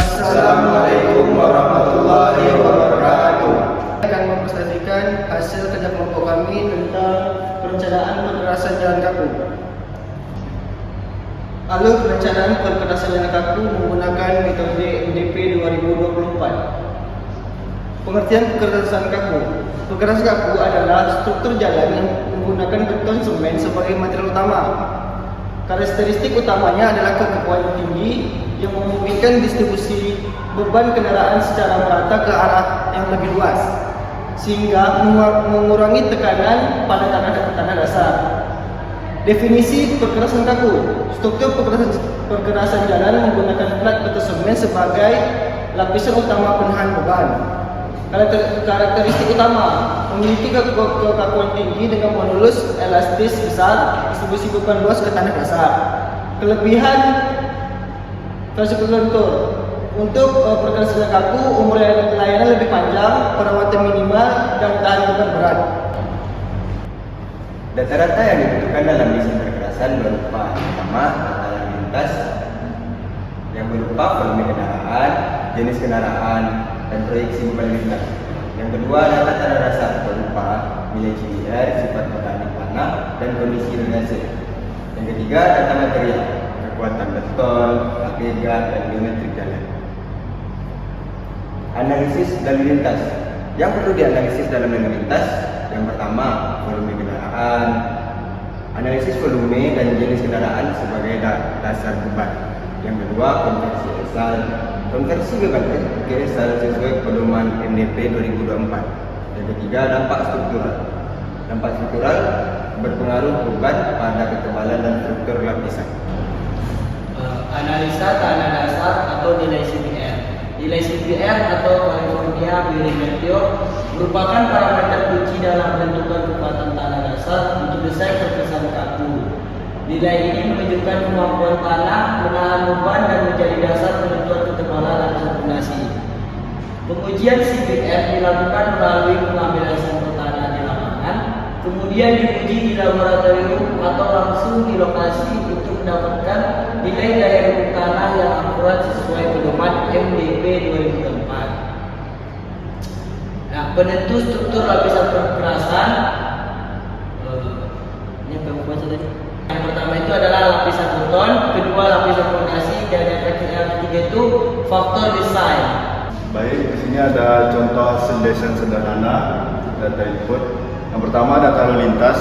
Assalamualaikum warahmatullahi wabarakatuh. Akan mempresentasikan hasil kerja kelompok kami tentang perencanaan perkerasan jalan kaku. Alur perencanaan perkerasan jalan kaku menggunakan metode MDP 2024. Pengertian perkerasan kaku. Perkerasan kaku adalah struktur jalan yang menggunakan beton semen sebagai material utama. Karakteristik utamanya adalah kekuatan tinggi yang memungkinkan distribusi beban kendaraan secara merata ke arah yang lebih luas, sehingga mengurangi tekanan pada tanah dasar. Definisi perkerasan kaku. Struktur perkerasan jalan menggunakan plat beton semen sebagai lapisan utama penahan beban. Karakteristik utama memiliki kekakuan tinggi dengan modulus elastis besar, distribusi beban luas ke tanah dasar. Kelebihan kontur. Untuk perkerasan kaku, umur layanan lebih panjang, perawatan minimal, dan tahan beban berat. Data-data yang dibutuhkan dalam desain perkerasan berupa pertama data lalu lintas yang berupa volume kendaraan, jenis kendaraan, dan proyeksi beban lintas. Yang kedua data tanah dasar berupa nilai CDR, sifat organik tanah, dan kondisi drainase. Yang ketiga data material, kekuatan beton, agregat, dan geometrik jalan. Analisis lalu lintas. Yang perlu dianalisis dalam lalu lintas, yang pertama volume kendaraan. Analisis volume dan jenis kendaraan sebagai dasar beban. Yang kedua konversi asal. Konversi beban ke asal sesuai pedoman MDP 2024. Yang ketiga dampak struktural. Dampak struktural berpengaruh beban pada ketebalan dan struktur lapisan. Analisa tanah dasar atau nilai CBR. Nilai CBR atau California Building Material merupakan parameter kunci dalam menentukan kekuatan tanah dasar untuk desain perkerasan kaku. Nilai ini menunjukkan kemampuan tanah menahan beban dan menjadi dasar penentuan ketebalan lapisan fondasi. Pengujian CBR dilakukan melalui pengambilan sampel tanah di lapangan, kemudian diuji di laboratorium atau langsung di lokasi untuk mendapatkan nilai daya dukung tanah yang akurat sesuai pedoman MDP 2024. Nah, penentu struktur lapisan perkerasan yang pertama itu adalah lapisan beton, kedua lapisan fondasi, dan yang ketiga itu faktor desain. Baik, di sini ada contoh hasil desain sederhana data input. Yang pertama data lalu lintas,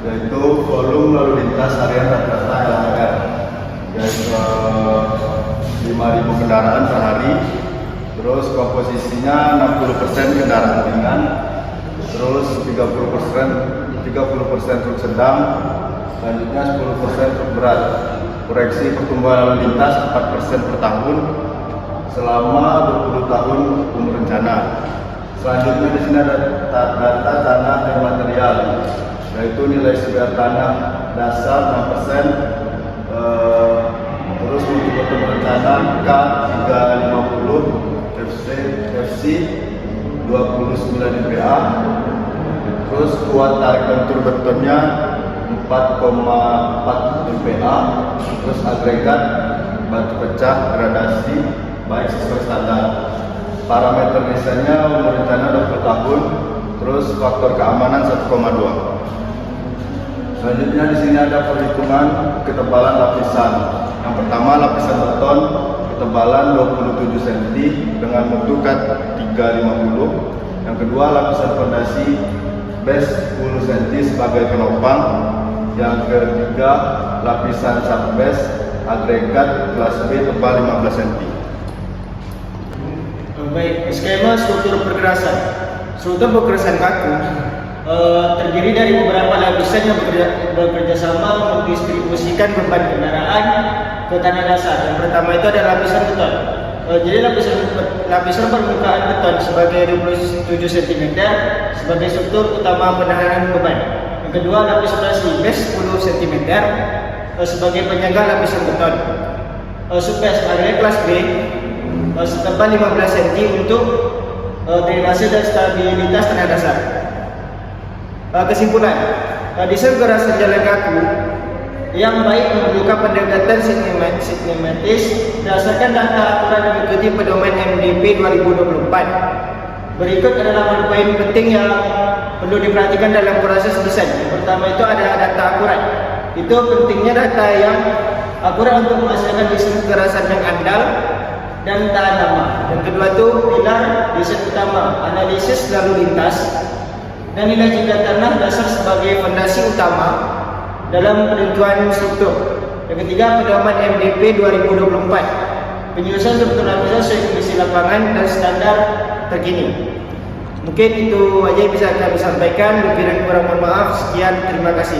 yaitu volume lalu lintas harian rata-rata LHR, yaitu 5.000 kendaraan per hari. Terus komposisinya 60% kendaraan ringan, terus 30% truk sedang, selanjutnya 10% truk berat. Proyeksi pertumbuhan lalu lintas 4% per tahun selama 20 tahun umur rencana. Selanjutnya di sini ada data tanah dan material, yaitu nilai CBR tanah dasar 6%, terus untuk beton rencana K350, FC 29 dpa, terus kuat tarik lentur betonnya 4,4 dpa, terus agregat batu pecah gradasi baik sesuai standar. Parameter desainnya umur rencana 20 tahun, terus faktor keamanan 1,2. Selanjutnya di sini ada perhitungan ketebalan lapisan. Yang pertama lapisan beton ketebalan 27 cm dengan mutu kat 350. Yang kedua lapisan fondasi base 10 cm sebagai penopang. Yang ketiga lapisan subbase agregat kelas B tebal 15 cm. Baik, skema struktur perkerasan. Struktur perkerasan kaku terdiri dari beberapa lapisan yang bekerja sama mendistribusikan beban kendaraan ke tanah dasar. Yang pertama itu ada lapisan beton. Jadi lapisan permukaan beton sebagai 27 cm sebagai struktur utama penahanan beban. Yang kedua lapis fondasi base 10 cm sebagai penyangga lapisan beton. Subbase area kelas B setebal 15 cm untuk drainase dan stabilitas tanah dasar. Kesimpulan, desain gerasan jalan kaku yang baik memerlukan pendekatan sistematis berdasarkan data aturan yang mengikuti pedoman MDP 2024. Berikut adalah poin penting yang perlu diperhatikan dalam proses desain. Yang pertama itu ada data akurat. Itu pentingnya data yang akurat untuk menghasilkan desain gerasan yang andal dan tahan lama. Yang kedua itu pilar desain utama, analisis lalu lintas dan nilai jika tanah dasar sebagai fondasi utama dalam penentuan struktur. Yang ketiga, pedoman MDP 2024, penyusunan struktur lapisan sesuai kondisi lapangan dan standar terkini. Mungkin itu aja yang bisa kami sampaikan. Lebih dan kurang mohon maaf. Sekian, terima kasih.